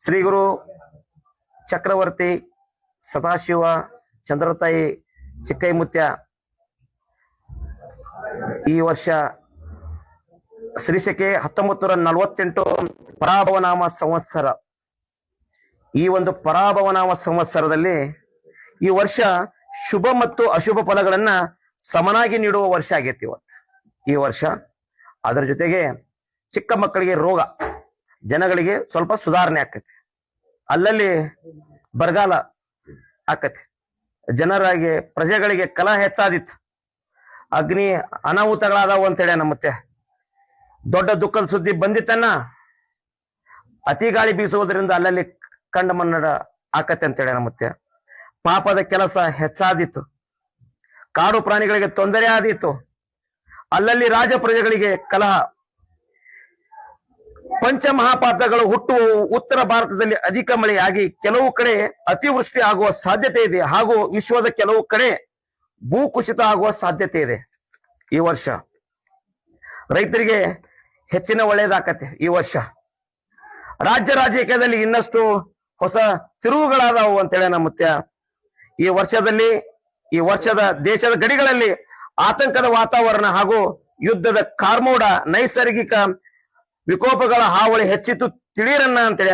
ಶ್ರೀ ಗುರು ಚಕ್ರವರ್ತಿ ಸದಾಶಿವ ಚಂದ್ರತಾಯಿ ಚಿಕ್ಕೈಮುತ್ಯ ಈ ವರ್ಷ ಶ್ರೀಶಕೆ 1948 ಪರಾಭವನಾಮ ಸಂವತ್ಸರ. ಈ ಒಂದು ಪರಾಭವನಾಮ ಸಂವತ್ಸರದಲ್ಲಿ ಈ ವರ್ಷ ಶುಭ ಮತ್ತು ಅಶುಭ ಫಲಗಳನ್ನ ಸಮನಾಗಿ ನೀಡುವ ವರ್ಷ ಆಗೈತಿ ಇವತ್ತು ಈ ವರ್ಷ. ಅದರ ಜೊತೆಗೆ ಚಿಕ್ಕ ಮಕ್ಕಳಿಗೆ ರೋಗ, ಜನಗಳಿಗೆ ಸ್ವಲ್ಪ ಸುಧಾರಣೆ ಆಕತಿ, ಅಲ್ಲಲ್ಲಿ ಬರಗಾಲ ಆಕತಿ, ಜನರಾಗಿ ಪ್ರಜೆಗಳಿಗೆ ಕಲಹ ಹೆಚ್ಚಾದಿತ್ತು, ಅಗ್ನಿ ಅನಾಹುತಗಳಾದವು ಅಂತೇಳಿ ನಮ್ಮತ್ತೆ ದೊಡ್ಡ ದುಃಖದ ಸುದ್ದಿ ಬಂದಿತ್ತನ್ನ. ಅತಿ ಗಾಳಿ ಬೀಸುವುದರಿಂದ ಅಲ್ಲಲ್ಲಿ ಕಂಡ ಮನ್ನಡ ಆಕತೆ ಅಂತೇಳಿ ನಮ್ಮತ್ತೆ. ಪಾಪದ ಕೆಲಸ ಹೆಚ್ಚಾದಿತ್ತು, ಕಾಡು ಪ್ರಾಣಿಗಳಿಗೆ ತೊಂದರೆ ಆದಿತ್ತು, ಅಲ್ಲಲ್ಲಿ ರಾಜ ಪ್ರಜೆಗಳಿಗೆ ಕಲಹ. ಪಂಚಮಹಾಪಾತಗಳು ಹುಟ್ಟುವ ಉತ್ತರ ಭಾರತದಲ್ಲಿ ಅಧಿಕ ಮಳೆಯಾಗಿ ಕೆಲವು ಕಡೆ ಅತಿವೃಷ್ಟಿ ಆಗುವ ಸಾಧ್ಯತೆ ಇದೆ, ಹಾಗೂ ವಿಶ್ವದ ಕೆಲವು ಕಡೆ ಭೂಕುಸಿತ ಆಗುವ ಸಾಧ್ಯತೆ ಇದೆ. ಈ ವರ್ಷ ರೈತರಿಗೆ ಹೆಚ್ಚಿನ ಒಳ್ಳೆಯದಾಕತೆ. ಈ ವರ್ಷ ರಾಜ್ಯ ರಾಜಕೀಯದಲ್ಲಿ ಇನ್ನಷ್ಟು ಹೊಸ ತಿರುವುಗಳಾದವು ಅಂತೇಳಿ ನಮ್ಮತ್ಯ. ಈ ವರ್ಷದ ದೇಶದ ಗಡಿಗಳಲ್ಲಿ ಆತಂಕದ ವಾತಾವರಣ ಹಾಗೂ ಯುದ್ಧದ ಕಾರ್ಮೋಡ, ನೈಸರ್ಗಿಕ ವಿಕೋಪಗಳ ಹಾವಳಿ ಹೆಚ್ಚಿತು ತಿಳಿಯರನ್ನ ಅಂತೇಳಿ